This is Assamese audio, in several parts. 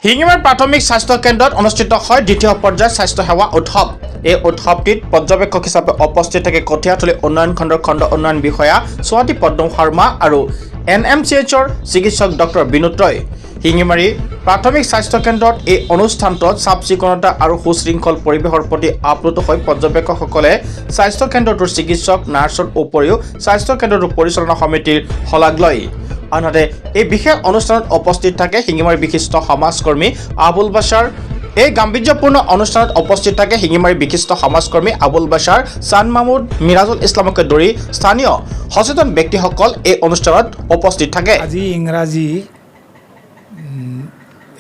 শিঙিমাৰ প্ৰাথমিক স্বাস্থ্য কেন্দ্ৰত অনুষ্ঠিত হয় দ্বিতীয় পৰ্যায়ৰ স্বাস্থ্য সেৱা উৎসৱ। এই উৎসৱটিত পৰ্যবেক্ষক হিচাপে উপস্থিত থাকে কঠীয়াতলী উন্নয়ন খণ্ডৰ খণ্ড উন্নয়ন বিষয়া স্বাতী পদ্ম শৰ্মা আৰু NMCHৰ চিকিৎসক ডক্টৰ বিনোদ ৰয়। শিঙিমাৰী প্ৰাথমিক স্বাস্থ্য কেন্দ্ৰত এই অনুষ্ঠানটোত চাফ চিকুণতা আৰু সুশৃংখল পৰিৱেশৰ প্ৰতি আপ্লুত হৈ পৰ্যবেক্ষকসকলে স্বাস্থ্য কেন্দ্ৰটোৰ চিকিৎসক নাৰ্ছৰ উপৰিও স্বাস্থ্য কেন্দ্ৰটোৰ পৰিচালনা সমিতিৰ শলাগ লয়। আনহাতে এই বিশেষ অনুষ্ঠানত উপস্থিত থাকে শিঙিমাৰী বিশিষ্ট সমাজকৰ্মী আবুল বাছাৰ। এই গাম্ভীৰ্যপূৰ্ণ অনুষ্ঠানত উপস্থিত থাকে শিঙিমাৰী বিশিষ্ট সমাজকৰ্মী আবুল বাছাৰ, চান মাহমুদ, মিৰাজুল ইছলামকে ধৰি স্থানীয় সচেতন ব্যক্তিসকল এই অনুষ্ঠানত উপস্থিত থাকে। আজি ইংৰাজী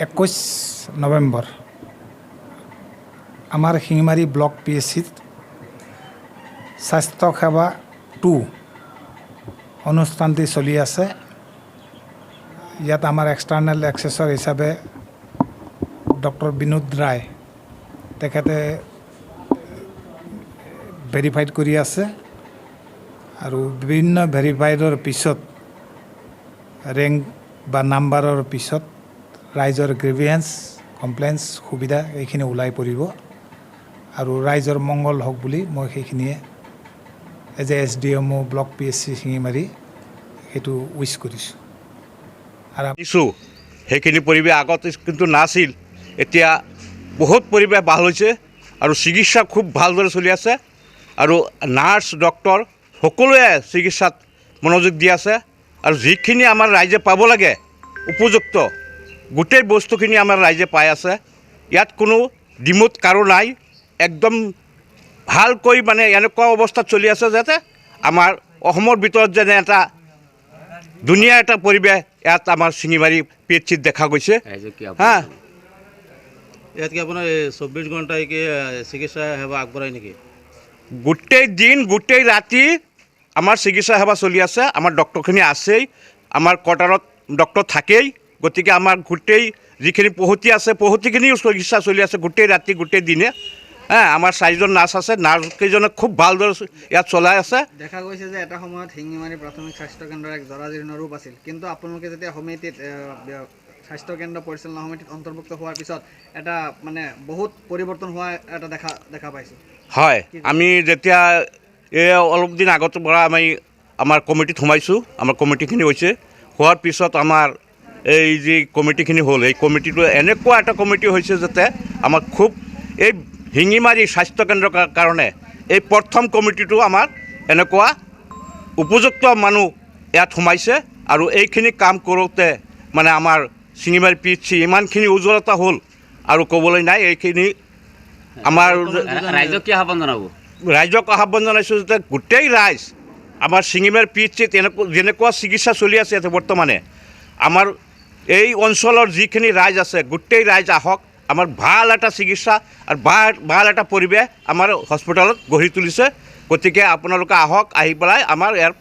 21 নৱেম্বৰ আমাৰ শিঙিমাৰী ব্লক PHCত স্বাস্থ্য সেৱা 2 অনুষ্ঠানটি চলি আছে। ইয়াত আমাৰ এক্সটাৰ্নেল এক্সেছৰ হিচাপে ডক্টৰ বিনোদ ৰায় তেখেতে ভেৰিফাইড কৰি আছে আৰু বিভিন্ন ভেৰিফাইডৰ পিছত ৰেংক বা নাম্বাৰৰ পিছত ৰাইজৰ গ্ৰিভিয়েন্স কমপ্লেইন্স সুবিধা এইখিনি ওলাই পৰিব আৰু ৰাইজৰ মংগল হওক বুলি মই সেইখিনিয়ে as a SDMO block PHC Singimari সেইটো উইচ কৰিছোঁ। দিছোঁ সেইখিনি পৰিৱেশ আগত কিন্তু নাছিল, এতিয়া বহুত পৰিৱেশ ভাল হৈছে আৰু চিকিৎসা খুব ভালদৰে চলি আছে আৰু নাৰ্ছ ডক্টৰ সকলোৱে চিকিৎসাত মনোযোগ দি আছে আৰু যিখিনি আমাৰ ৰাইজে পাব লাগে উপযুক্ত গোটেই বস্তুখিনি আমাৰ ৰাইজে পাই আছে। ইয়াত কোনো ডিমোট কাৰো নাই, একদম ভালকৈ মানে এনেকুৱা অৱস্থাত চলি আছে যাতে আমাৰ অসমৰ ভিতৰত যেনে এটা ধুনীয়া এটা পৰিৱেশ ইয়াত আমাৰ শিঙিমাৰী PHCত দেখা গৈছে। হা, ইয়াত কি আপোনাৰ 24 ঘণ্টা চিকিৎসা সেৱা আগবঢ়ায় নেকি? গোটেই দিন গোটেই ৰাতি আমাৰ চিকিৎসা সেৱা চলি আছে। আমাৰ ডক্টৰখিনি আছেই, আমাৰ কোৱাৰ্টাৰত ডক্টৰ থাকেই, গতিকে আমাৰ গোটেই যিখিনি পহুতি আছে পহুতিখিনিও চিকিৎসা চলি আছে গোটেই ৰাতি গোটেই দিনে। আমাৰ 4জন নাৰ্ছ আছে, নাৰ্ছকেইজনে খুব ভালদৰে ইয়াত চলাই আছে। দেখা গৈছে যে এটা সময়ত শিঙিমাৰী প্ৰাথমিক স্বাস্থ্য কেন্দ্ৰৰ এক জৰাজীৰ্ণ ৰূপ আছিল, কিন্তু আপোনালোকে যেতিয়া সমিতিত স্বাস্থ্য কেন্দ্ৰ পৰিচালনা সমিতিত অন্তৰ্ভুক্ত হোৱাৰ পিছত এটা মানে বহুত পৰিৱৰ্তন হোৱা এটা দেখা পাইছোঁ। হয়, আমি যেতিয়া এই অলপ দিন আগতৰ পৰা আমাৰ কমিটিত সোমাইছোঁ, আমাৰ কমিটিখিনি হৈছে হোৱাৰ পিছত আমাৰ এই যি কমিটিখিনি হ'ল এই কমিটিটো এনেকুৱা এটা কমিটি হৈছে যাতে আমাক খুব এই শিঙিমাৰী স্বাস্থ্যকেন্দ্ৰৰ কাৰণে এই প্ৰথম কমিটিটো আমাৰ এনেকুৱা উপযুক্ত মানুহ ইয়াত সোমাইছে আৰু এইখিনি কাম কৰোঁতে মানে আমাৰ শিঙিমাৰী PHC ইমানখিনি উজ্জ্বলতা হ'ল আৰু ক'বলৈ নাই। এইখিনি আমাৰ ৰাইজক কি আহ্বান জনাব? ৰাইজক আহ্বান জনাইছোঁ যাতে গোটেই ৰাইজ আমাৰ শিঙিমাৰী PHCত যেনেকুৱা চিকিৎসা চলি আছে ইয়াতে বৰ্তমানে আমাৰ এই অঞ্চলৰ যিখিনি ৰাইজ আছে গোটেই ৰাইজ আহক। আমাৰ ভাল এটা চিকিৎসা আৰু ভাল এটা পৰিৱেশ আমাৰ হস্পিটেলত গঢ়ি তুলিছে, গতিকে আপোনালোকে আহক, আহি পেলাই আমাৰ ইয়াৰ